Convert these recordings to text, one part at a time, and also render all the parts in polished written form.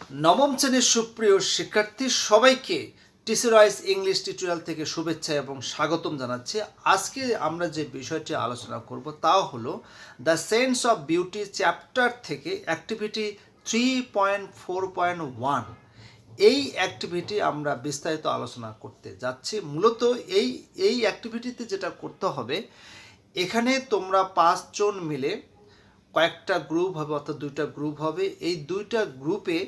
নবম শ্রেণীর সুপ্রিয় শিক্ষার্থী সবাইকে টিসি রয়েস ইংলিশ টিউটোরিয়াল থেকে শুভেচ্ছা এবং স্বাগতম জানাচ্ছি। আজকে আমরা যে বিষয়টি আলোচনা করব তা হলো the sense of beauty chapter থেকে অ্যাক্টিভিটি 3.4.1। এই অ্যাক্টিভিটি আমরা বিস্তারিত আলোচনা করতে যাচ্ছি। মূলত এই অ্যাক্টিভিটিতে যেটা করতে হবে, এখানে তোমরা 5 জন মিলে কয়েকটা গ্রুপ হবে, অর্থাৎ 2টা গ্রুপ হবে। এই 2টা গ্রুপে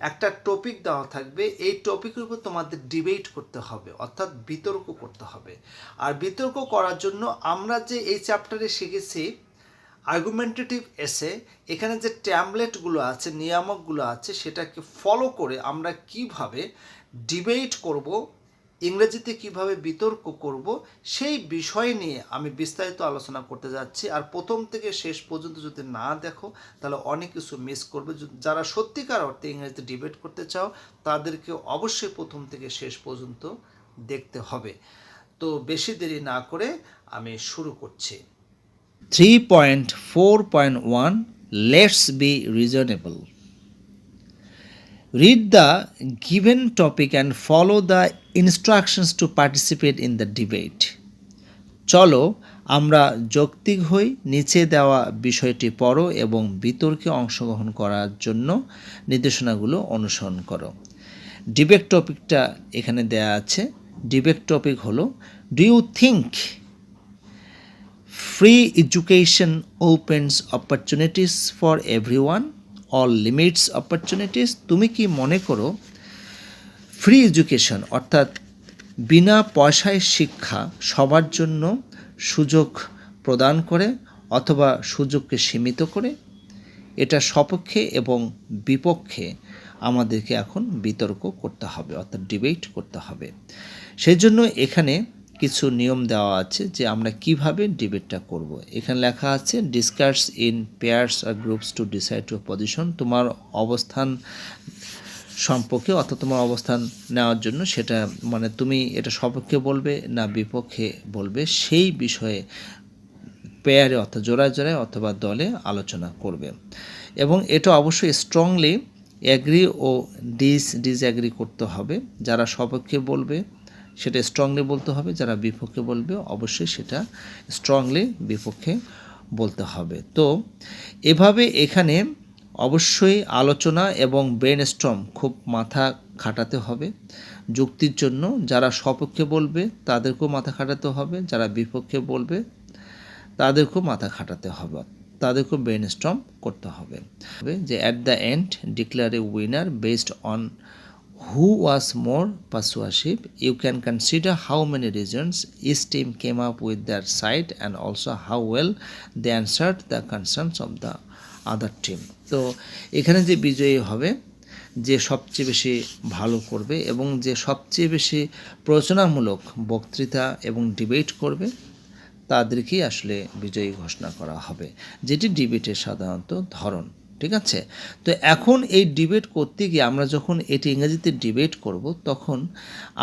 একটা টপিক দেওয়া থাকবে। এই টপিকের উপর তোমাদের ডিবেট করতে হবে, অর্থাৎ বিতর্ক করতে হবে। আর বিতর্ক করার জন্য আমরা যে এই চ্যাপ্টারে শিখেছি আর্গুমেন্টেটিভ এসে, এখানে যে ট্যামলেটগুলো আছে, নিয়ামকগুলো আছে, সেটাকে ফলো করে আমরা কিভাবে ডিবেট করব, ইংরেজিতে কিভাবে বিতর্ক করব, সেই বিষয় নিয়ে আমি বিস্তারিত আলোচনা করতে যাচ্ছি। আর প্রথম থেকে শেষ পর্যন্ত যদি না দেখো তাহলে অনেক কিছু মিস করবে। যারা সত্যিকার অর্থে ইংরেজিতে ডিবেট করতে চাও তাদেরকে অবশ্যই প্রথম থেকে শেষ পর্যন্ত দেখতে হবে। তো বেশি দেরি না করে আমি শুরু করছি। 3.4.1 Let's be reasonable. Read the given topic and follow the instructions to participate in the debate. চলো আমরা যৌক্তিক হই, নিচে দেওয়া বিষয়টি পড়ো এবং বিতর্কে অংশগ্রহণ করার জন্য নির্দেশনাগুলো অনুসরণ করো। ডিবেট টপিকটা এখানে দেয়া আছে। ডিবেট টপিক হলো, do you think free education opens opportunities for everyone or limits opportunities? তুমি কি মনে করো ফ্রি এডুকেশন অর্থাৎ বিনা পয়সায় শিক্ষা সবার জন্য সুযোগ প্রদান করে অথবা সুযোগকে সীমিত করে? এটা সপক্ষে এবং বিপক্ষে আমাদেরকে এখন বিতর্ক করতে হবে, অর্থাৎ ডিবেট করতে হবে। সেই জন্য এখানে কিছু নিয়ম দেওয়া আছে যে আমরা কিভাবে ডিবেটটা করব। এখানে লেখা আছে ডিসকাস ইন পেয়ার্স আর groups to decide to position. তোমার অবস্থান সম্পর্কে, অর্থাৎ তোমার অবস্থান নেওয়ার জন্য, সেটা মানে তুমি এটা সপক্ষে বলবে না বিপক্ষে বলবে, সেই বিষয়ে পেয়ারে অর্থাৎ জোড়ায় জোড়ায় অথবা দলে আলোচনা করবে। এবং এটা অবশ্যই স্ট্রংলি অ্যাগ্রি ও ডিসঅ্যাগ্রি করতে হবে। যারা সপক্ষে বলবে সেটা স্ট্রংলি বলতে হবে, যারা বিপক্ষে বলবে অবশ্যই সেটা স্ট্রংলি বিপক্ষে বলতে হবে। তো এভাবে এখানে অবশ্যই আলোচনা এবং ব্রেনস্টর্ম খুব মাথা খাটাতে হবে যুক্তির জন্য। যারা সপক্ষে বলবে তাদেরকেও মাথা খাটাতে হবে, যারা বিপক্ষে বলবে তাদেরকেও মাথা খাটাতে হবে, তাদেরকেও ব্রেনস্টর্ম করতে হবে যে at the end declare A winner based on who was more persuasive. You can consider how many reasons each team came up with their side and also how well they answered the concerns of the other team. তো এখানে যে বিজয়ী হবে, যে সবচেয়ে বেশি ভালো করবে এবং যে সবচেয়ে বেশি প্রচেতনামূলক বক্তৃতা এবং ডিবেট করবে, তাদেরকেই আসলে বিজয়ী ঘোষণা করা হবে, যেটি ডিবেটের সাধারণত ধরন। ঠিক আছে? তো এখন এই ডিবেট করতে গিয়ে আমরা যখন এটি ইংরেজিতে ডিবেট করব, তখন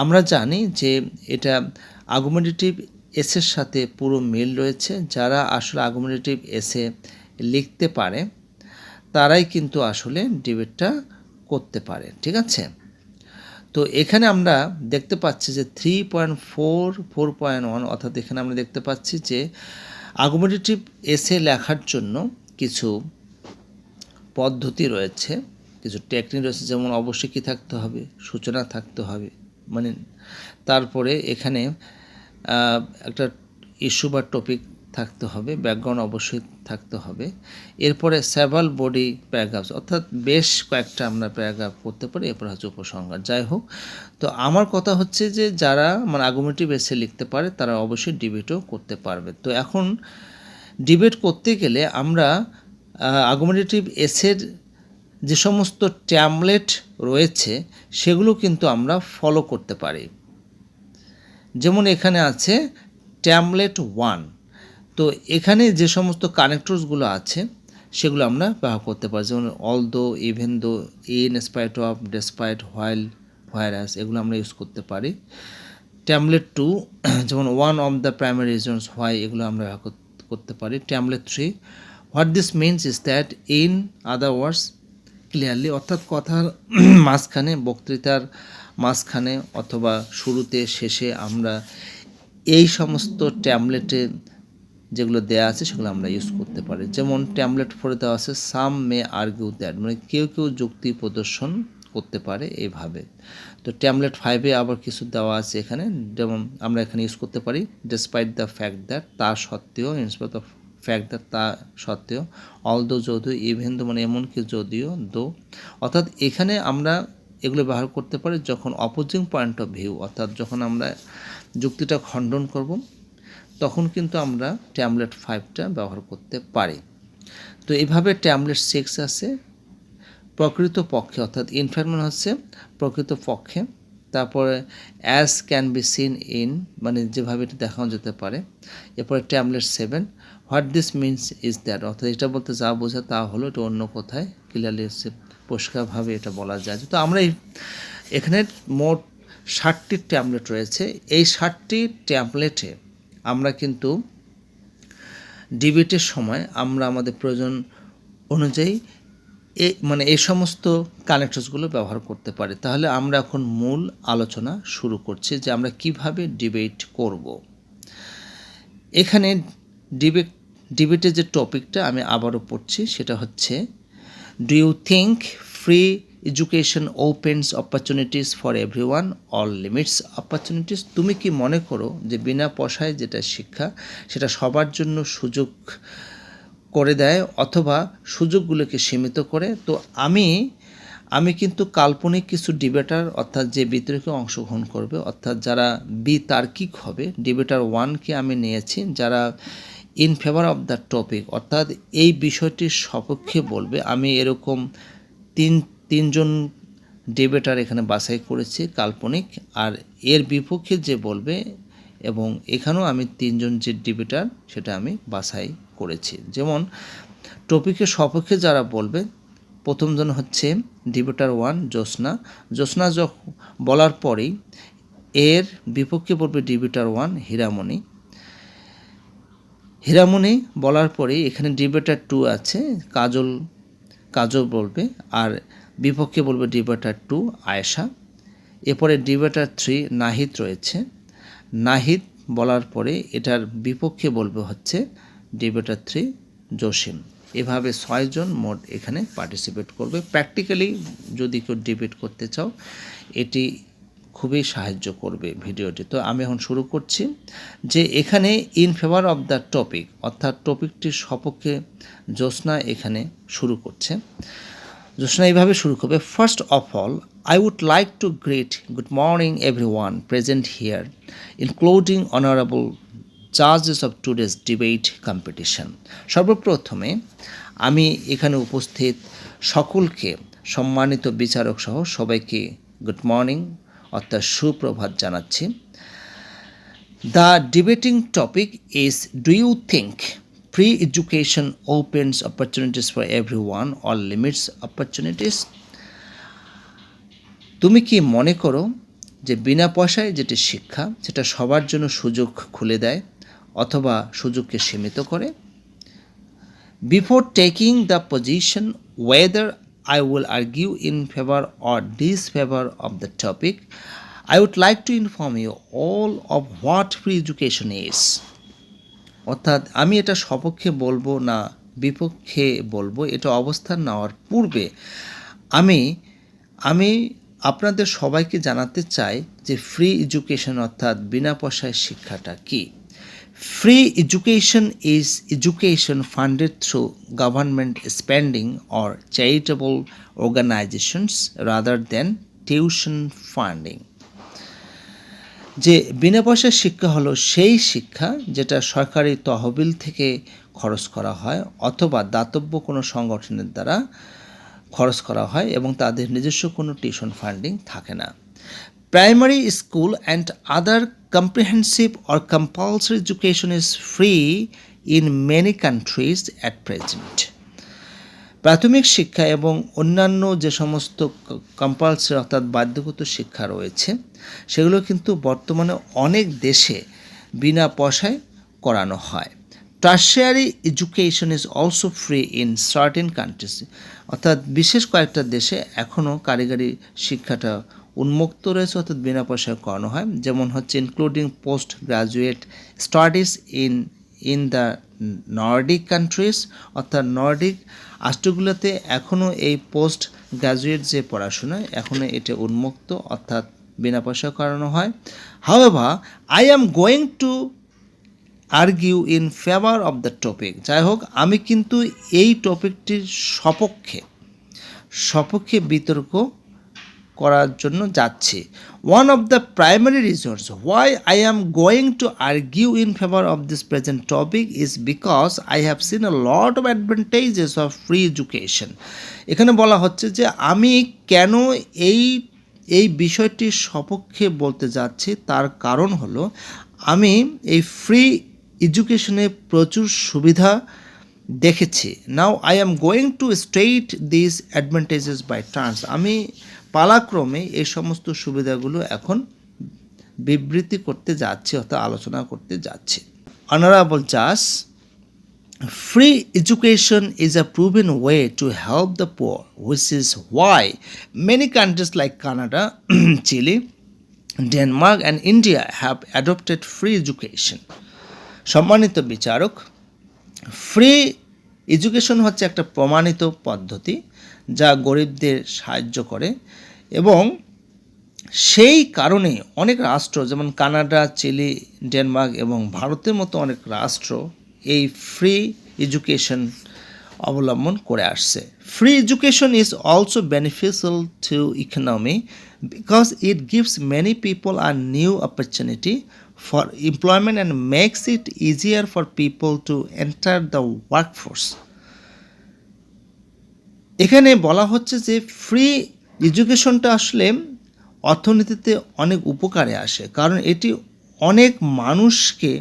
আমরা জানি যে এটা আর্গুমেন্টেটিভ এসের সাথে পুরো মিল রয়েছে। যারা আসলে আর্গুমেন্টেটিভ এসে লিখতে পারে তারাই কিন্তু আসলে ডিবেটটা করতে পারে। ঠিক আছে? তো এখানে আমরা দেখতে পাচ্ছি যে 3.4.1 অর্থাৎ এখানে আমরা দেখতে পাচ্ছি যে আর্গুমেন্টেটিভ এসে লেখার জন্য কিছু পদ্ধতি রয়েছে, কিছু টেকনিক রয়েছে। যেমন অবশ্যই কী থাকতে হবে, সূচনা থাকতে হবে, মানে তারপরে এখানে একটা ইস্যু বা টপিক থাকতে হবে, ব্যাকগ্রাউন্ড অবশ্যই থাকতে হবে। এরপরে সেভারাল বডি প্যারাগ্রাফস অর্থাৎ বেশ কয়েকটা আমরা প্যারাগ্রাফ করতে পারি, এরপর হচ্ছে উপসংহার। যাই হোক, তো আমার কথা হচ্ছে যে যারা মানে আর্গুমেন্টেটিভ এসে লিখতে পারে তারা অবশ্যই ডিবেটও করতে পারবে। তো এখন ডিবেট করতে গেলে আমরা আর্গুমেন্টেটিভ এসের যে সমস্ত ট্যামলেট রয়েছে সেগুলো কিন্তু আমরা ফলো করতে পারি। যেমন এখানে আছে ট্যামলেট 1। তো এখানে যে সমস্ত কানেক্টরসগুলো আছে সেগুলো আমরা ব্যবহার করতে পারি, যেমন অল দো, even though, in spite of, despite, while, whereas, এগুলো আমরা ইউজ করতে পারি। ট্যামলেট 2 যেমন one of the primary reasons why, এগুলো আমরা ব্যবহার করতে পারি। ট্যামলেট 3, what this means is that in other words clearly, অর্থাৎ কথার মাঝখানে, বক্তৃতার মাঝখানে অথবা শুরুতে শেষে আমরা এই সমস্ত ট্যাবলেটে যেগুলো দেওয়া আছে সেগুলো আমরা ইউজ করতে পারি। যেমন ট্যাবলেট 4 দেওয়া আছে সাম মে আর্গিউ দ্যাট, মানে কেউ কেউ যুক্তি প্রদর্শন করতে পারে এইভাবে। তো ট্যাবলেট 5 আবার কিছু দেওয়া আছে এখানে, যেমন আমরা এখানে ইউজ করতে পারি ডিসপাইট দ্য ফ্যাক্ট দ্যাট, তা সত্ত্বেও, ইনস্পাইট অফ ফ্যাক্ট দ্যাট, তা সত্ত্বেও, অলদো যদিও, ইভেন দো মানে এমনকি যদিও, দো। অর্থাৎ এখানে আমরা এগুলো ব্যবহার করতে পারি যখন অপোজিং পয়েন্ট অফ ভিউ, অর্থাৎ যখন আমরা যুক্তিটা খণ্ডন করব তখন কিন্তু আমরা ট্যাবলেট 5টা ব্যবহার করতে পারি। তো এইভাবে ট্যাবলেট 6 আছে প্রকৃত পক্ষে, অর্থাৎ ইনফ্যাক্ট মানে হচ্ছে প্রকৃত পক্ষে। তারপরে as can be seen in, মানে যেভাবে এটা দেখানো যেতে পারে। এরপরে tablet 7 what this means is that, অর্থাৎ এটা বলতে যা বোঝায় তা হলো, এটা অন্য কোথায় ক্লিয়ারলি হচ্ছে পরিষ্কারভাবে এটা বলা যায়। তো আমরা এখানে মোট 60টি ট্যাবলেট রয়েছে। এই 60টি ট্যাবলেটে আমরা কিন্তু ডিবেটের সময় আমরা আমাদের প্রয়োজন অনুযায়ী এই সমস্ত কানেক্টরসগুলো ব্যবহার করতে পারি। তাহলে আমরা এখন মূল আলোচনা শুরু করছি যে আমরা কিভাবে ডিবেট করব। এখানে ডিবেটের যে টপিকটা আমি আবারও পড়ছি সেটা হচ্ছে do you think free education opens opportunities for everyone all limits opportunities, তুমি কি মনে করো যে বিনা পয়সায় যেটা শিক্ষা সেটা সবার জন্য সুযোগ করে দেয় অথবা সুযোগগুলোকে সীমিত করে? তো আমি কিন্তু কাল্পনিক কিছু ডিবেটার, অর্থাৎ যে বিতর্কে অংশগ্রহণ করবে, অর্থাৎ যারা বিতার্কিক হবে, ডিবেটার 1কে আমি নিয়েছি, যারা in favour of the topic, অর্থাৎ এই বিষয়টির সপক্ষে বলবে। আমি এরকম তিনজন ডিবেটার এখানে বাছাই করেছি কাল্পনিক, আর এর বিপক্ষে যে বলবে, এবং এখানেও আমি 3জন যে ডিবেটার সেটা আমি বাছাই করেছি। যেমন টপিকের সপক্ষে যারা বলবে, প্রথমজন হচ্ছে ডিবেটার 1 জ্যোৎস্না বলার পরেই এর বিপক্ষে বলবে ডিবেটার 1 হীরামণি বলার পরেই এখানে ডিবেটার 2 আছে কাজল বলবে, আর বিপক্ষে বলবে ডিবেটার 2 আয়েশা। এরপরে ডিবেটার 3 নাহিদ রয়েছে, নাহিদ বলার পরে এটার বিপক্ষে বলবে হচ্ছে ডিবেটার 3 জসিম। এভাবে 6 জন মোট এখানে পার্টিসিপেট করবে। প্র্যাকটিক্যালি যদি কেউ ডিবেট করতে চাও এটি খুবই সাহায্য করবে ভিডিওটি। তো আমি এখন শুরু করছি যে এখানে in favour of the topic, অর্থাৎ টপিকটির সপক্ষে জ্যোৎস্না এখানে শুরু করছে। জ্যোৎস্না এইভাবে শুরু করবে, first of all I would like to greet good morning everyone present here, including honorable judges of today's debate competition. সর্বপ্রথমে আমি এখানে উপস্থিত সকলকে, সম্মানিত বিচারক সহ সবাইকে গুড মর্নিং অর্থাৎ সুপ্রভাত জানাচ্ছি। The debating topic is do you think free education opens opportunities for everyone or limits opportunities, তুমি কি মনে করো যে বিনা পয়সায় যেটি শিক্ষা সেটা সবার জন্য সুযোগ খুলে দেয় অথবা সুযোগকে সীমিত করে? Before taking the position weather I will argue in favor or disfavor of the topic, I would like to inform you all of what free education is. অর্থাৎ আমি এটা সপক্ষে বলবো না বিপক্ষে বলবো, এটা অবস্থান নেওয়ার পূর্বে আমি আপনাদের সবাইকে জানাতে চাই যে ফ্রি এডুকেশন অর্থাৎ বিনা পয়সায় শিক্ষাটা কি। Free education is education funded through government spending or charitable organisations rather than tuition funding. যে বিনা পয়সার শিক্ষা হলো সেই শিক্ষা যেটা সরকারি তহবিল থেকে খরচ করা হয় অথবা দাতব্য কোনো সংগঠনের দ্বারা খরচ করা হয় এবং তাদের নিজস্ব কোনো টিউশন ফান্ডিং থাকে না। Primary school and other comprehensive or compulsory education is free in many countries at present. প্রাথমিক শিক্ষা এবং অন্যান্য যে সমস্ত কম্পালসারি অর্থাৎ বাধ্যগত শিক্ষা রয়েছে সেগুলো কিন্তু বর্তমানে অনেক দেশে বিনা পয়সায় করানো হয়। Tertiary education is also free in certain countries, অর্থাৎ বিশেষ কয়েকটা দেশে এখনও কারিগরি শিক্ষাটা উন্মুক্ত রয়েছে, অর্থাৎ বিনা পয়সায় করানো হয়, যেমন হচ্ছে including post graduate studies in the Nordic countries, অর্থাৎ নর্ডিক রাষ্ট্রগুলোতে এখনও এই পোস্ট গ্রাজুয়েট যে পড়াশোনা এখনও এটা উন্মুক্ত, অর্থাৎ বিনা পয়সায় করানো হয়। However I am going to argue in favour of the topic, যাই হোক আমি কিন্তু এই টপিকটির সপক্ষে বিতর্ক করার জন্য যাচ্ছি। One of the primary reasons why I am going to argue in favour of this present topic is because I have seen a lot of advantages of free education. এখানে বলা হচ্ছে যে আমি কেন এই বিষয়টির সপক্ষে বলতে যাচ্ছি, তার কারণ হলো আমি এই ফ্রি এডুকেশনে প্রচুর সুবিধা দেখেছি। Now I am going to state this advantages by turns, আমি পালাক্রমে এই সমস্ত সুবিধাগুলো এখন বিবৃতি করতে যাচ্ছি, অর্থাৎ আলোচনা করতে যাচ্ছি। অনারেবল জাজ, free education is a proven way to help the poor, which is why many countries like Canada, Chile, Denmark and India have adopted free education. সম্মানিত বিচারক, ফ্রি এডুকেশন হচ্ছে একটা প্রমাণিত পদ্ধতি যা গরিবদের সাহায্য করে, এবং সেই কারণে অনেক রাষ্ট্র যেমন কানাডা, চিলি, ডেনমার্ক এবং ভারতের মতো অনেক রাষ্ট্র এই ফ্রি এডুকেশন অবলম্বন করে আসছে। Free education is also beneficial to economy because it gives many people a new opportunity for employment and makes it easier for people to enter the workforce. এখানে বলা হচ্ছে যে ফ্রি এডুকেশনটা আসলে অর্থনীতিতে অনেক উপকারে আসে, কারণ এটি অনেক মানুষকে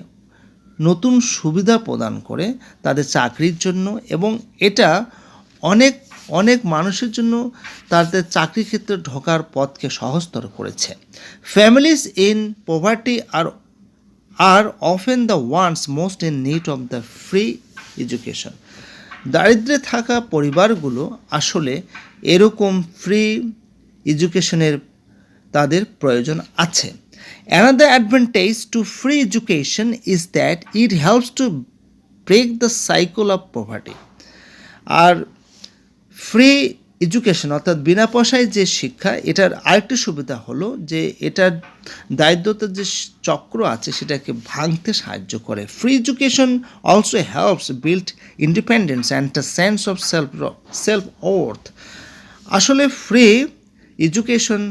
নতুন সুবিধা প্রদান করে তাদের চাকরির জন্য, এবং এটা অনেক মানুষের জন্য তাদের চাকরি ক্ষেত্রে ঢোকার পথকে সহজতর করেছে। Families in poverty are often the ones most in need of the free education. দারিদ্র্যে থাকা পরিবারগুলো আসলে এরকম ফ্রি এডুকেশনের তাদের প্রয়োজন আছে। Another advantage to free education is that it helps to break the cycle of poverty. আর ফ্রি এডুকেশন অর্থাৎ বিনা পয়সায় যে শিক্ষা, এটার আরেকটি সুবিধা হলো যে এটার দারিদ্রতার যে চক্র আছে সেটাকে ভাঙতে সাহায্য করে। Free education also helps build independence and the sense of self worth. আসলে ফ্রি এডুকেশন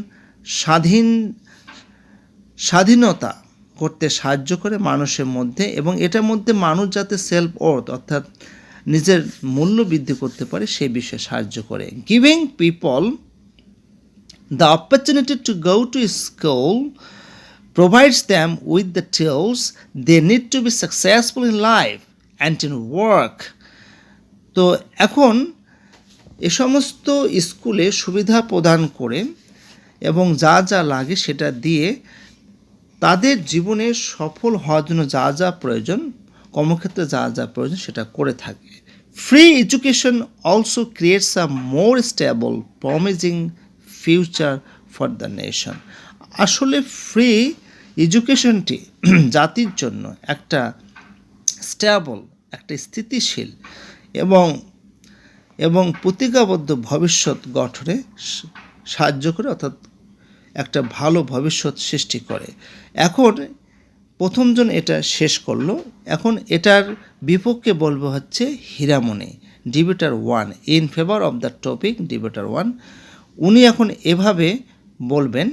স্বাধীনতা করতে সাহায্য করে মানুষের মধ্যে, এবং এটার মধ্যে মানুষ যাতে সেলফ ওর্থ অর্থাৎ নিজের মূল্য বৃদ্ধি করতে পারে সেই বিষয়ে সাহায্য করে। Giving people the opportunity to go to school provides them with the tools they need to be successful in life and in work. তো এখন এ সমস্ত স্কুলে সুবিধা প্রদান করে এবং যা যা লাগে সেটা দিয়ে তাদের জীবনে সফল হওয়ার জন্য যা যা প্রয়োজন, কর্মক্ষেত্রে যা যা প্রয়োজন সেটা করে থাকে। Free education also creates a more stable promising future for the nation. আসলে ফ্রি এডুকেশনটি জাতির জন্য একটা স্টেবল, একটা স্থিতিশীল এবং প্রতিজ্ঞাবদ্ধ ভবিষ্যৎ গঠনে সাহায্য করে, অর্থাৎ একটা ভালো ভবিষ্যৎ সৃষ্টি করে। এখন প্রথমজন এটা শেষ করলো, এখন এটার বিপক্ষে বলবো হচ্ছে Hiramani, debater 1 in favour of the topic, debater 1। উনি এখন এভাবে বলবেন,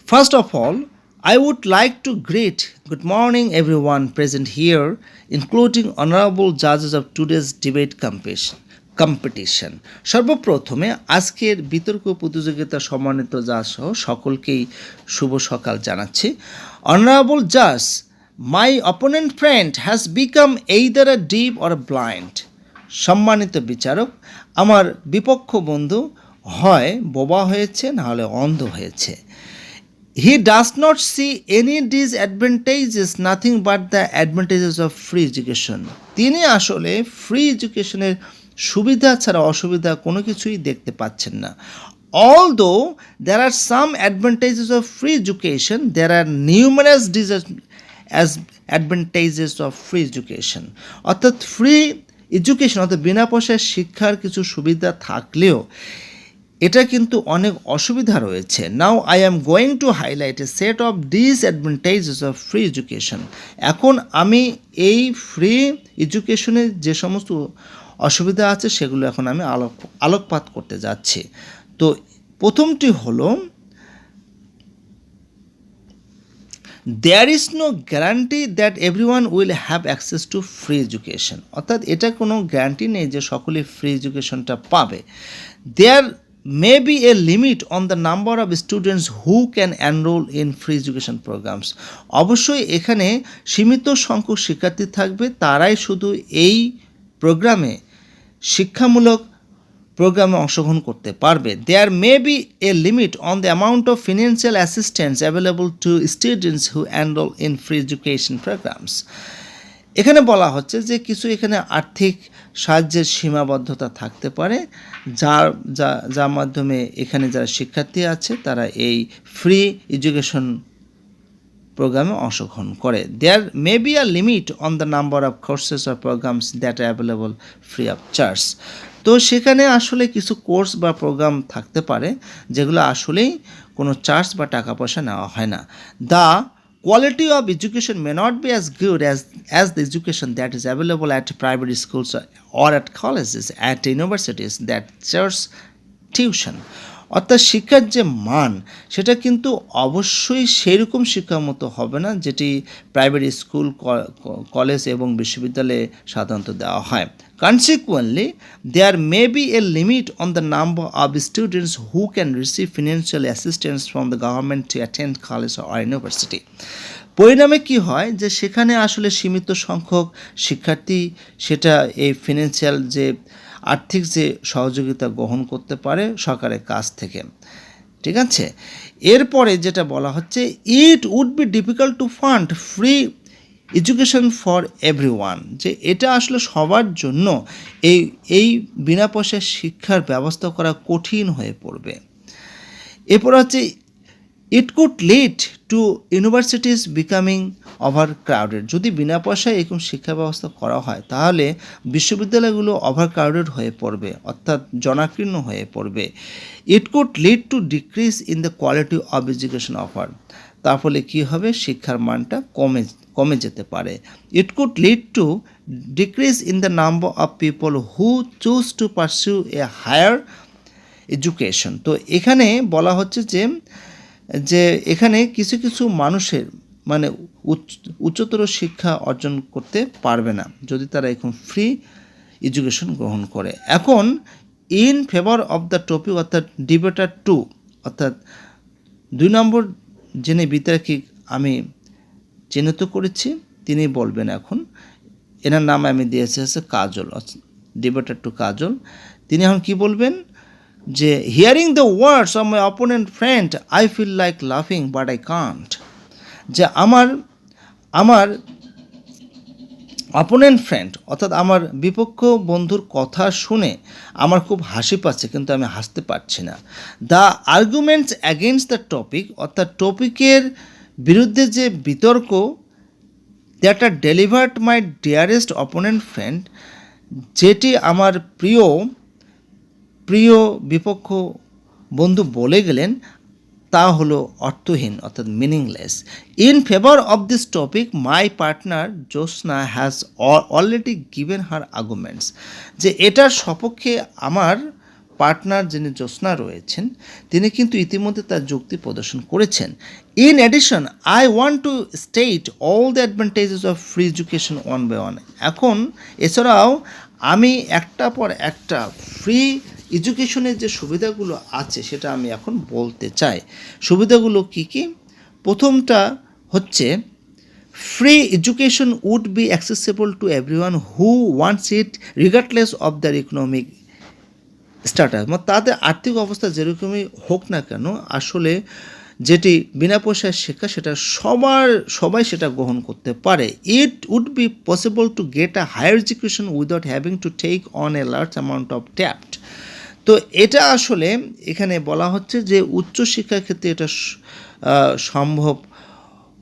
First of all, I would like to greet good morning everyone present here, including honorable judges of today's debate competition. সর্বপ্রথমে আজকের বিতর্ক প্রতিযোগিতা সম্মানিত জাজ সহ সকলকেই শুভ সকাল জানাচ্ছি। Honorable judge, my opponent friend has become either a deaf or a blind. সম্মানিত বিচারক, আমার বিপক্ষ বন্ধু হয় বোবা হয়েছে না হলে অন্ধ হয়েছে। He does not see any disadvantages, nothing but the advantages of free education. তিনি আসলে ফ্রি এডুকেশনের সুবিধা ছাড়া অসুবিধা কোনো কিছুই দেখতে পাচ্ছেন না। Although there are some advantages of free education, there are numerous disadvantages of free education. অর্থাৎ ফ্রি এডুকেশন অর্থাৎ বিনা পয়সায় শিক্ষার কিছু সুবিধা থাকলেও এটা কিন্তু অনেক অসুবিধা রয়েছে। নাও I am going to highlight A set of disadvantages of free education. এখন আমি এই ফ্রি এডুকেশনের যে সমস্ত অসুবিধা আছে সেগুলো এখন আমি আলোকপাত করতে যাচ্ছি। তো প্রথমটি হলো there is no guarantee that everyone will have access to free education. অর্থাৎ এটা কোনো গ্যারান্টি নেই যে সকলে ফ্রি এডুকেশনটা পাবে। দেয়ার may be a limit on the number of students who can enroll in free education programs. অবশ্যই এখানে সীমিত সংখ্যক শিক্ষার্থী থাকবে, তারাই শুধু এই প্রোগ্রামে শিক্ষামূলক প্রোগ্রামে অংশগ্রহণ করতে পারবে। There may be a limit on the amount of financial assistance available to students who enroll in free education programs. এখানে বলা হচ্ছে যে কিছু এখানে আর্থিক সাহায্যের সীমাবদ্ধতা থাকতে পারে, যার মাধ্যমে এখানে যারা শিক্ষার্থী আছে তারা এই ফ্রি এডুকেশন প্রোগ্রামে অংশগ্রহণ করে। There may be a limit on the number of courses or programmes that are available free of charge. তো সেখানে আসলে কিছু কোর্স বা প্রোগ্রাম থাকতে পারে যেগুলো আসলেই কোনো চার্জ বা টাকা পয়সা নেওয়া হয় না। The quality of education may not be as good as the education that is available at private schools or at colleges, at universities that charge tuition. অর্থাৎ শিক্ষার যে মান সেটা কিন্তু অবশ্যই সেইরকম শিক্ষার মতো হবে না যেটি প্রাইভেট স্কুল, কলেজ এবং বিশ্ববিদ্যালয়ে সাধারণত দেওয়া হয়। Consequently, there may be a limit on the number of students who can receive financial assistance from the government to attend college or university. পরিণামে কি হয় যে সেখানে আসলে সীমিত সংখ্যক শিক্ষার্থী সেটা এই ফিনান্সিয়াল যে আর্থিক যে সহযোগিতা গ্রহণ করতে পারে সরকারের কাছ থেকে। ঠিক আছে, এরপরে যেটা বলা হচ্ছে it would be difficult to fund free education for everyone, যে এটা আসলে সবার জন্য এই বিনা পয়সায় শিক্ষার ব্যবস্থা করা কঠিন হয়ে পড়বে। এরপর হচ্ছে ইট could lead two universities becoming over crowded. যদি বিনা পয়সায় এরকম শিক্ষা ব্যবস্থা করা হয় তাহলে বিশ্ববিদ্যালয়গুলো ওভার ক্রাউডেড হয়ে পড়বে, অর্থাৎ জনাকীর্ণ হয়ে পড়বে। It could lead to decrease in the quality of education offer. তার ফলে কী হবে, শিক্ষার মানটা কমে যেতে পারে। It could lead to decrease in the number of people who choose to pursue a higher education. তো এখানে বলা হচ্ছে যে এখানে কিছু কিছু মানুষের মানে উচ্চতর শিক্ষা অর্জন করতে পারবে না যদি তারা এখন ফ্রি এডুকেশন গ্রহণ করে। এখন in favour of the topic অর্থাৎ ডিবেটার 2 অর্থাৎ 2 নম্বর যিনি বিতর্কিক আমি চিহ্নিত করেছি তিনি বলবেন। এখন এনার নাম আমি দিয়েছি হচ্ছে কাজল, ডিবেটার 2 কাজল। তিনি এখন কি বলবেন যে hearing the words of my opponent friend I feel like লাফিং বাট আই কান্ট। যে আমার অপোনেন্ট ফ্রেন্ড অর্থাৎ আমার বিপক্ষ বন্ধুর কথা শুনে আমার খুব হাসি পাচ্ছে কিন্তু আমি হাসতে পারছি না। The arguments against the topic অর্থাৎ টপিকের বিরুদ্ধে যে বিতর্ক that are delivered my dearest opponent friend, যেটি আমার প্রিয় বিপক্ষ বন্ধু বলে গেলেন তা হলো অর্থহীন অর্থাৎ meaningless. In favour of this topic my partner Jyotsna has already given her arguments. যে এটার সপক্ষে আমার পার্টনার যিনি জ্যোৎস্না রয়েছেন তিনি কিন্তু ইতিমধ্যে তার যুক্তি প্রদর্শন করেছেন। In addition I want to state all the advantages of free education one by one. এখন এছাড়াও আমি একটা পর একটা ফ্রি এডুকেশনের যে সুবিধাগুলো আছে সেটা আমি এখন বলতে চাই। সুবিধাগুলো কি কি? প্রথমটা হচ্ছে free education would be accessible to everyone who wants it regardless of their economic status, মানে তাদের আর্থিক অবস্থা যেরকমই হোক না কেন, আসলে যেটি বিনা পয়সায় শেখা সেটা সবাই সেটা গ্রহণ করতে পারে। It would be possible to get a higher education without having to take on a large amount of ডেপ্ট। তো এটা আসলে এখানে বলা হচ্ছে যে উচ্চশিক্ষার ক্ষেত্রে এটা সম্ভব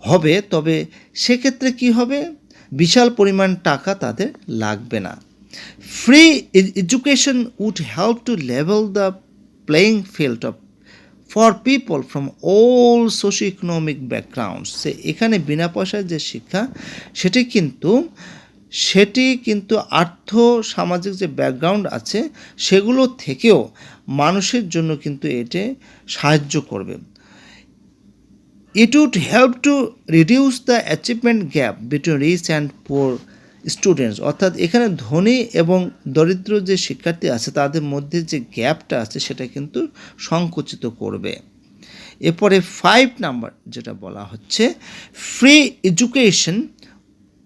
হবে, তবে সেক্ষেত্রে কি হবে, বিশাল পরিমাণ টাকা তাদের লাগবে না। Free education would help to level the playing field of for people from all socio economic backgrounds. সে এখানে বিনা পয়সার যে শিক্ষা সেটি কিন্তু আর্থ সামাজিক যে ব্যাকগ্রাউন্ড আছে সেগুলো থেকেও মানুষের জন্য কিন্তু এটি সাহায্য করবে। It would help to reduce the achievement gap between rich and poor students, অর্থাৎ এখানে ধনী এবং দরিদ্র যে শিক্ষার্থী আছে তাদের মধ্যে যে গ্যাপটা আছে সেটা কিন্তু সংকুচিত করবে। এরপরে 5 নাম্বার যেটা বলা হচ্ছে, free education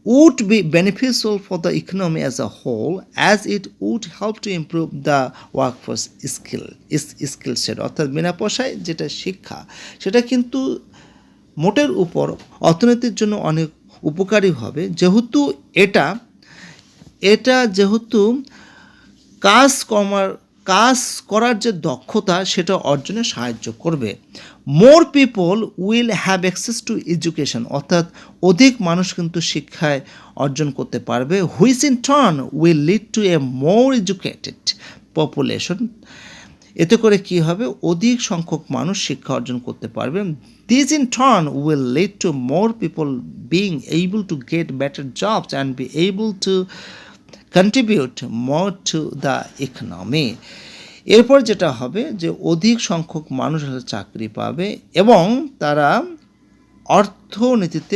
would be beneficial for the economy as a whole as it would help to improve the workforce skill set, অর্থাৎ বিনা পয়সায় যেটা শিক্ষা সেটা কিন্তু মোটের উপর অর্থনীতির জন্য অনেক উপকারী হবে, যেহেতু এটা যেহেতু কাজ করার যে দক্ষতা সেটা অর্জনে সাহায্য করবে। More people will have access two education, অর্থাৎ অধিক মানুষ কিন্তু শিক্ষায় অর্জন করতে পারবে, which in turn will lead two A more educated population. এতে করে কি হবে, অধিক সংখ্যক মানুষ শিক্ষা অর্জন করতে পারবে। This in turn will lead to more people being able to get better jobs and be able to contribute more to the economy. এরপর যেটা হবে যে অধিক সংখ্যক মানুষ চাকরি পাবে এবং তারা অর্থনীতিতে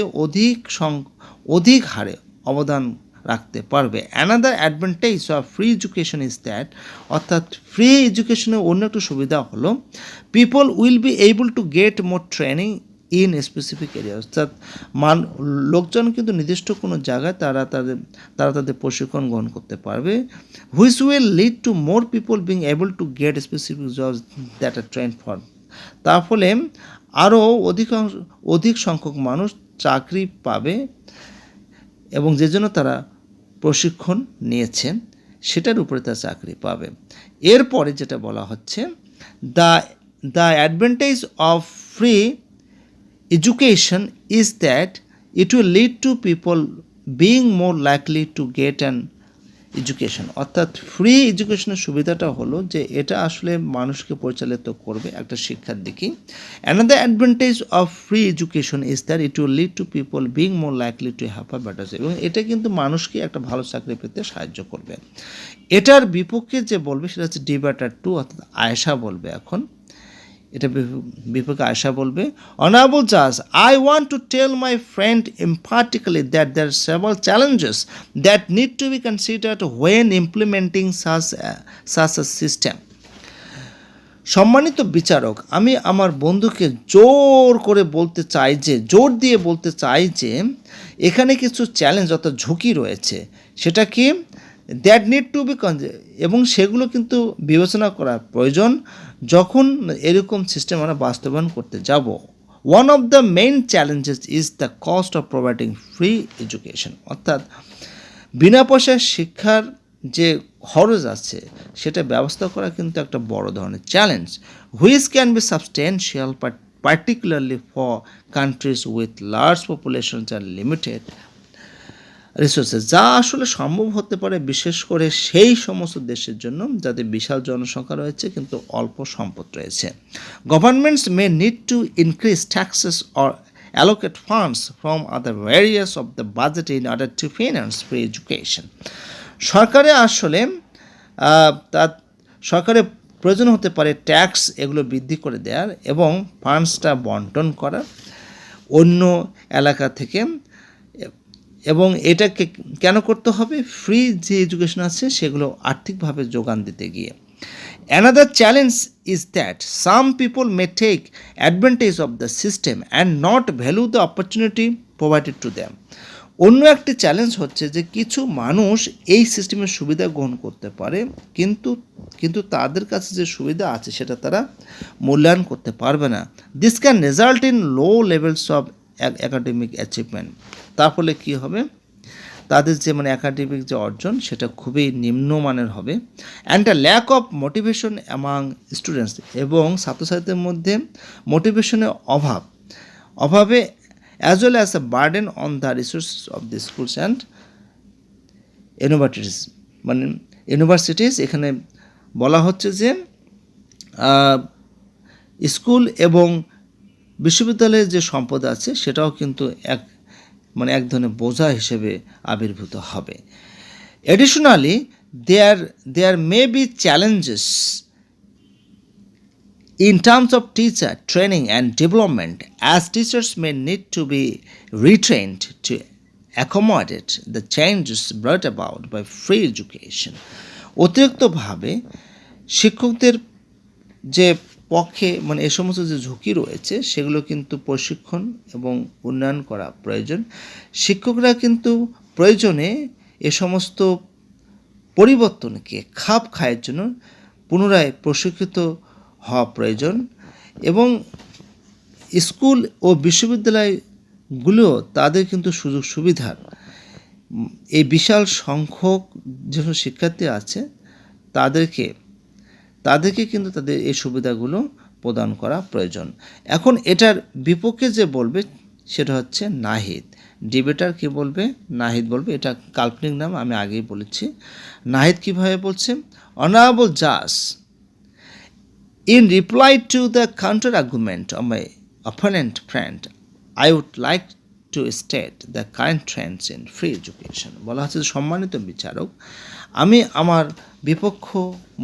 অধিক হারে অবদান রাখতে পারবে। Another advantage of free education is that, অর্থাৎ ফ্রি এডুকেশনের অন্য একটু সুবিধা হলো people will be able to get more training in specific area, অর্থাৎ লোকজন কিন্তু নির্দিষ্ট কোনো জায়গায় তারা তাদের প্রশিক্ষণ গ্রহণ করতে পারবে, which will lead to more people being able to get specific jobs that are trained for. তার ফলে আরও অধিক সংখ্যক মানুষ চাকরি পাবে এবং যে জন্য তারা প্রশিক্ষণ নিয়েছেন সেটার উপরে তারা চাকরি পাবে। এরপরে যেটা বলা হচ্ছে, the advantage of free education is that it will lead to people being more likely to get an education, অর্থাৎ ফ্রি এডুকেশনের সুবিধাটা হলো যে এটা আসলে মানুষকে পরিচালিত করবে একটা শিক্ষার দিকে। Another advantage of free education is that it will lead two people being more likely to have a better job, এবং এটা কিন্তু মানুষকে একটা ভালো চাকরি পেতে সাহায্য করবে। এটার বিপক্ষে যে বলবে সেটা হচ্ছে ডিবেটার 2, অর্থাৎ আয়েশা বলবে। এখন এটা বিপক্ষে আয়েশা বলবে, অনারেবল জাজ, I want to tell my friend emphatically that there are several challenges that need to be considered when implementing such a system. সম্মানিত বিচারক, আমি আমার বন্ধুকে জোর দিয়ে বলতে চাই যে এখানে কিছু চ্যালেঞ্জ অর্থাৎ ঝুঁকি রয়েছে, সেটা কি দ্যাট নিড টু বি এবং সেগুলো কিন্তু বিবেচনা করা প্রয়োজন যখন এরকম সিস্টেম আমরা বাস্তবায়ন করতে যাব। One of the main challenges is the cost of providing free education, অর্থাৎ বিনা পয়সায় শিক্ষার যে খরচ আছে সেটা ব্যবস্থা করা কিন্তু একটা বড় ধরনের challenge, which can be substantial particularly for countries with large populations and limited resources, যা আসলে সম্ভব হতে পারে বিশেষ করে সেই সমস্ত দেশের জন্য যাদের বিশাল জনসংখ্যা রয়েছে কিন্তু অল্প সম্পদ রয়েছে। Governments may need to increase taxes or allocate funds from other areas of the budget in order to finance free education. সরকারের প্রয়োজন হতে পারে ট্যাক্স এগুলো বৃদ্ধি করে দেওয়ার এবং ফান্ডসটা বন্টন করার অন্য এলাকা থেকে, এবং এটাকে কেন করতে হবে, ফ্রি যে এডুকেশন আছে সেগুলো আর্থিকভাবে যোগান দিতে গিয়ে। Another challenge is that some people may take advantage of the system and not value the opportunity provided to them. অন্য একটি চ্যালেঞ্জ হচ্ছে যে কিছু মানুষ এই সিস্টেমের সুবিধা গ্রহণ করতে পারে, কিন্তু তাদের কাছে যে সুবিধা আছে সেটা তারা মূল্যায়ন করতে পারবে না। This can result in low levels of academic achievement. তার ফলে কী হবে, তাদের যে একাডেমিক যে অর্জন সেটা খুবই নিম্নমানের হবে। And a lack of motivation among students, এবং ছাত্রছাত্রীদের মধ্যে মোটিভেশনের অভাবে as well as a burden on the resources of the schools and universities। Universities এখানে বলা হচ্ছে যে স্কুল এবং বিশ্ববিদ্যালয়ের যে সম্পদ আছে সেটাও কিন্তু এক ধরনের বোঝা হিসেবে আবির্ভূত হবে। Additionally there may be challenges in terms of teacher training and development, as teachers may need to be retrained to accommodate the changes brought about by free education। অতিরিক্তভাবে শিক্ষকদের যে পক্ষে এ সমস্ত যে ঝুঁকি রয়েছে সেগুলো কিন্তু প্রশিক্ষণ এবং উন্নয়ন করা প্রয়োজন। শিক্ষকরা কিন্তু প্রয়োজনে এ সমস্ত পরিবর্তনকে খাপ খাওয়ার জন্য পুনরায় প্রশিক্ষিত হওয়া প্রয়োজন, এবং স্কুল ও বিশ্ববিদ্যালয়গুলো তাদের কিন্তু সুযোগ সুবিধার এই বিশাল সংখ্যক যেসব শিক্ষার্থী আছে তাদেরকে কিন্তু তাদের এই সুবিধাগুলো প্রদান করা প্রয়োজন। এখন এটার বিপক্ষে যে বলবে সেটা হচ্ছে নাহিদ। ডিবেটার কি বলবে? নাহিদ বলবে। এটা কাল্পনিক নাম, আমি আগেই বলেছি। নাহিদ কীভাবে বলছে? অনারেবল জাজ, in reply to the counter argument of my opponent friend, I would like to state the current trends in free education। বলা হচ্ছে সম্মানিত বিচারক, আমি আমার বিপক্ষ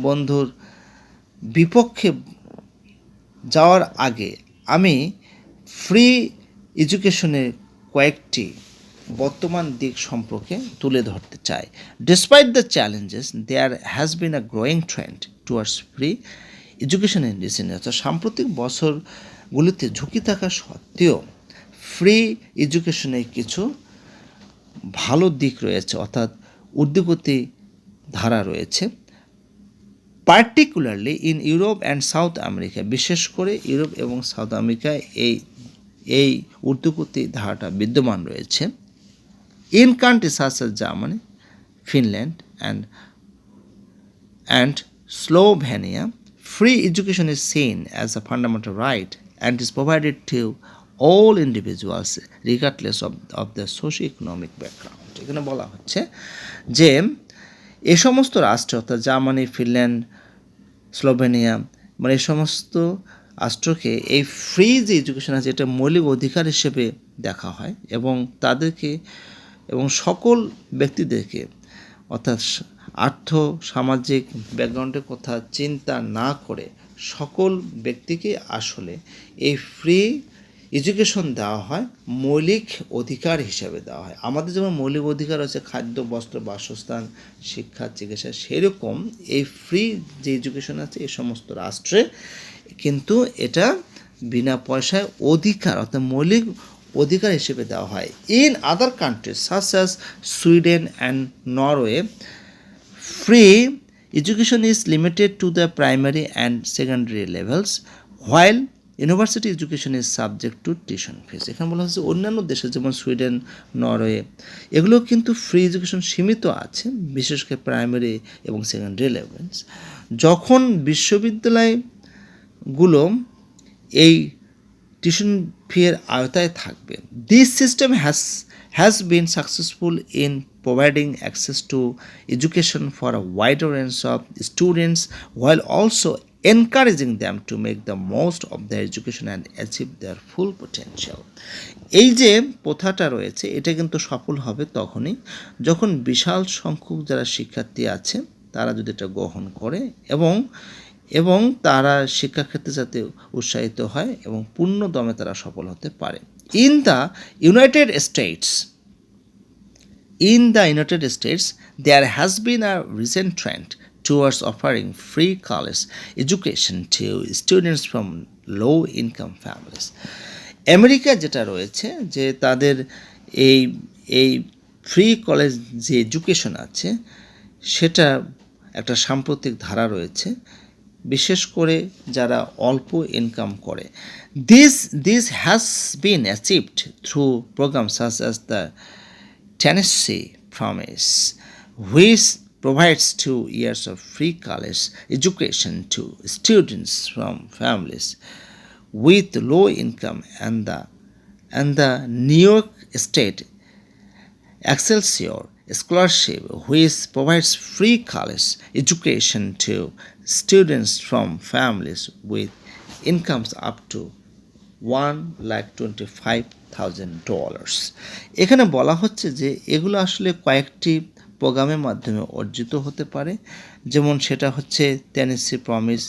বন্ধুর বিপক্ষে যাওয়ার আগে আমি ফ্রি এডুকেশনের কয়েকটি বর্তমান দিক সম্পর্কে তুলে ধরতে চাই। Despite the challenges, there has been a growing trend towards free education in recent years. সাম্প্রতিক বছরগুলিতে ঝুঁকি থাকা সত্ত্বেও ফ্রি এডুকেশনের কিছু ভালো দিক রয়েছে, অর্থাৎ ঊর্ধ্বগতি ধারা রয়েছে। Particularly in Europe and south America, বিশেষ করে ইউরোপ এবং সাউথ আমেরিকায় এই ঊর্ধ্বগতি ধারাটা বিদ্যমান রয়েছে। In countries such as Germany, Finland and Slovenia, free education is seen as a fundamental right and is provided to all individuals regardless of their socio-economic background। এখানে বলা হচ্ছে যে এই সমস্ত রাষ্ট্র, অর্থাৎ জার্মানি, ফিনল্যান্ড, স্লোভেনিয়া, এই সমস্ত রাষ্ট্রকে এই ফ্রি যে এডুকেশন আছে এটা মৌলিক অধিকার হিসেবে দেখা হয়, এবং তাদেরকে এবং সকল ব্যক্তিদেরকে, অর্থাৎ আর্থ সামাজিক ব্যাকগ্রাউন্ডের কথা চিন্তা না করে সকল ব্যক্তিকে আসলে এই ফ্রি এডুকেশন দেওয়া হয়, মৌলিক অধিকার হিসাবে দেওয়া হয়। আমাদের যেমন মৌলিক অধিকার আছে খাদ্য, বস্ত্র, বাসস্থান, শিক্ষা, চিকিৎসা, সেরকম এই ফ্রি যে এডুকেশন আছে এই সমস্ত রাষ্ট্রে কিন্তু এটা বিনা পয়সায় অধিকার, অর্থাৎ মৌলিক অধিকার হিসেবে দেওয়া হয়। In other countries such as Sweden and Norway, free education is limited to the primary and secondary levels, while university education is subject to tuition fees। এখানে বলা হচ্ছে অন্যান্য দেশে যেমন সুইডেন, নরওয়ে, এগুলো কিন্তু ফ্রি এডুকেশন সীমিত আছে, বিশেষ করে প্রাইমারি এবং সেকেন্ডারি লেভেলস। যখন বিশ্ববিদ্যালয়গুলো এই টিউশন ফির আওতায় থাকবে, this system has been successful in providing access to education for a wider range of students while also encouraging them to make the most of their education and achieve their full potential। এই যে প্রথাটা রয়েছে এটা কিন্তু সফল হবে তখনই যখন বিশাল সংখ্যক যারা শিক্ষার্থী আছে তারা যদি এটা গ্রহণ করে এবং তারা শিক্ষাক্ষেত্রে যাতে উৎসাহিত হয় এবং পূর্ণ দমে তারা সফল হতে পারে। In the United States, there has been a recent trend towards offering free college education to students from low-income families। America যেটা রয়েছে যে তাদের এই ফ্রি কলেজ যে এডুকেশন আছে সেটা একটা সাম্প্রতিক ধারা রয়েছে, বিশেষ করে যারা অল্প ইনকাম করে। This has been achieved through programme such as the Tennessee Promise, which provides 2 years of free college education to students from families with low income, and the New York State Excelsior Scholarship, which provides free college education to students from families with incomes up to $1,25,000. এখানে বলা হচ্ছে যে এগুলো আসলে কয়েকটি প্রোগ্রামের মাধ্যমে অর্জিত হতে পারে, যেমন সেটা হচ্ছে টেনেসি প্রমিস,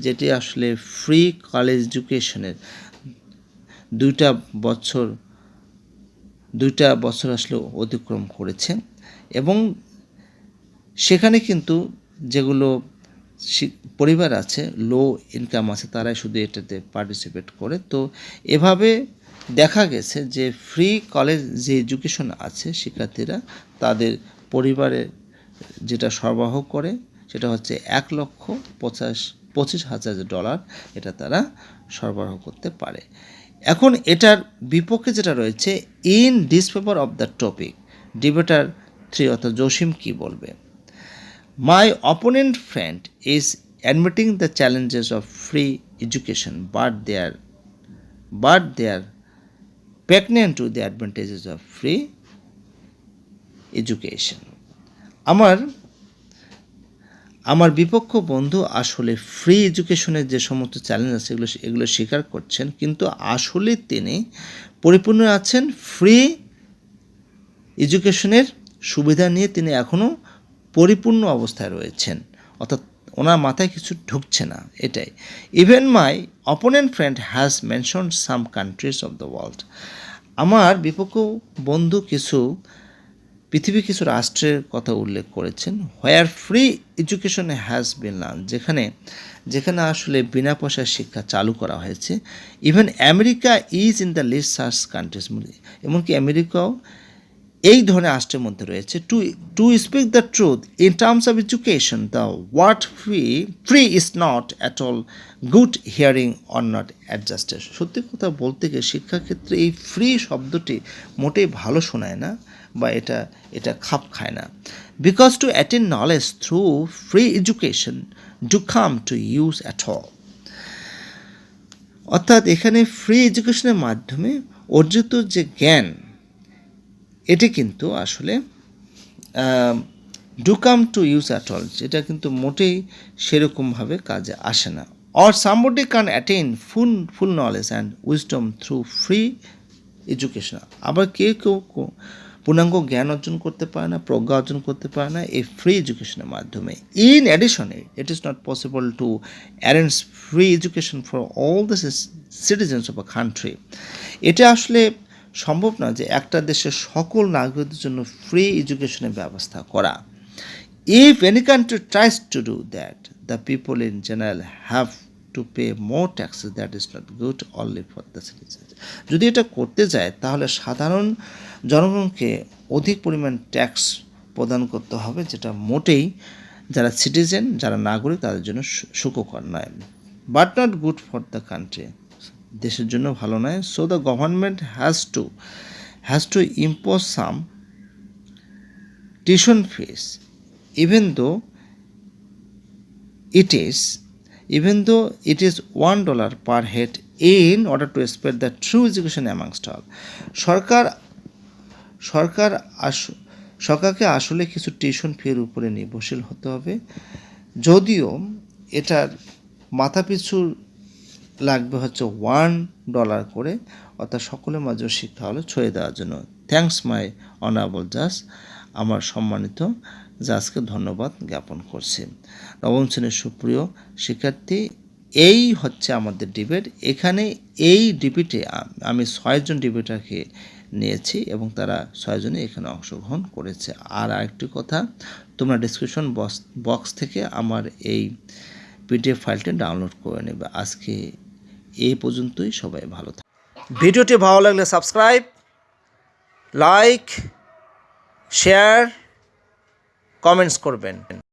যেটি আসলে ফ্রি কলেজ এডুকেশনের দুইটা বছর আসলে অতিক্রম করেছে, এবং সেখানে কিন্তু যেগুলো পরিবার আছে, লো ইনকাম আছে, তারাই শুধু এটাতে পার্টিসিপেট করে। তো এভাবে দেখা গেছে যে ফ্রি কলেজ যে এডুকেশন আছে শিক্ষার্থীরা তাদের পরিবারে যেটা সরবরাহ করে সেটা হচ্ছে $1,25,000 এটা তারা সরবরাহ করতে পারে। এখন এটার বিপক্ষে যেটা রয়েছে, ইন ডিসফেভার অফ দ্য টপিক, ডিবেটার 3 অর্থাৎ জসিম কি বলবে? My opponent friend is admitting the challenges of free education, but they are pregnant to the advantages of free education. আমার বিপক্ষ বন্ধু আসলে ফ্রি এডুকেশনের যে সমস্ত চ্যালেঞ্জ আছে এগুলো স্বীকার করছেন, কিন্তু আসলে তিনি পরিপূর্ণ আছেন ফ্রি এডুকেশনের সুবিধা নিয়ে, তিনি এখনও পরিপূর্ণ অবস্থায় রয়েছেন, অর্থাৎ ওনার মাথায় কিছু ঢুকছে না, এটাই। Even my opponent friend has mentioned some countries of the world. আমার বিপক্ষ বন্ধু পৃথিবীর কিছু রাষ্ট্রের কথা উল্লেখ করেছেন, where free education has been learn, যেখানে আসলে বিনা পয়সার শিক্ষা চালু করা হয়েছে। Even America is in the list সার্চ কান্ট্রিজ, এমনকি আমেরিকাও এই ধরনের রাষ্ট্রের মধ্যে রয়েছে। To speak the truth in terms of education, the word free is not at all good hearing or not adjusted. সত্যি কথা বলতে গেলে শিক্ষাক্ষেত্রে এই ফ্রি শব্দটি মোটেই ভালো শোনায় না, বা এটা খাপ খায় না। Because to attain knowledge through free education do come to use at all, অর্থাৎ এখানে ফ্রি এডুকেশনের মাধ্যমে অর্জিত যে জ্ঞান এটি কিন্তু আসলে do come to use at all, এটা কিন্তু মোটেই সেরকমভাবে কাজে আসে না। Or somebody can attain full knowledge and wisdom through free education, আবার কেউ পূর্ণাঙ্গ জ্ঞান অর্জন করতে পারে না, প্রজ্ঞা অর্জন করতে পারে না এই ফ্রি এডুকেশনের মাধ্যমে। In addition it is not possible to arrange free education for all the citizens of a country. এটা আসলে সম্ভব না যে একটা দেশের সকল নাগরিকদের জন্য ফ্রি এডুকেশনের ব্যবস্থা করা। If any country tries to do that, the people in general have to pay more taxes, that is not good only for the citizens. যদি এটা করতে যায় তাহলে সাধারণ জনগণকে অধিক পরিমাণ ট্যাক্স প্রদান করতে হবে, যেটা মোটেই যারা সিটিজেন, যারা নাগরিক তাদের জন্য সুখকর নয়। But not good for the country, দেশের জন্য ভালো নয়। So the government has to impose some tuition fees, even though it is $1 per head, in order to spread the true education amongst all. সরকারকে আসলে কিছু টিউশন ফির উপরে নির্ভরশীল হতে হবে, যদিও এটার মাথাপিছু লাগবে হচ্ছে $1 করে, অর্থাৎ সকলের মাঝে শিক্ষা হলো ছড়িয়ে দেওয়ার জন্য। থ্যাঙ্কস মাই অনারেবল জাজ, আমার সম্মানিত জাজকে ধন্যবাদ জ্ঞাপন করছি। নবম শ্রেণীর সুপ্রিয় শিক্ষার্থী, এই হচ্ছে আমাদের ডিবেট। এখানে এই ডিবেটে আমি 6 জন ডিবেটারকে নিয়েছি এবং তারা 6 জনই এখানে অংশগ্রহণ করেছে। আর আরেকটি কথা, তোমরা ডেসক্রিপশন বক্স থেকে আমার এই পিডিএফ ফাইলটি ডাউনলোড করে নেবে। আজকে এই পর্যন্তই, সবাই ভালো থাকবে। ভিডিওটি ভালো লাগলে সাবস্ক্রাইব লাইক, শেয়ার, কমেন্টস করবেন।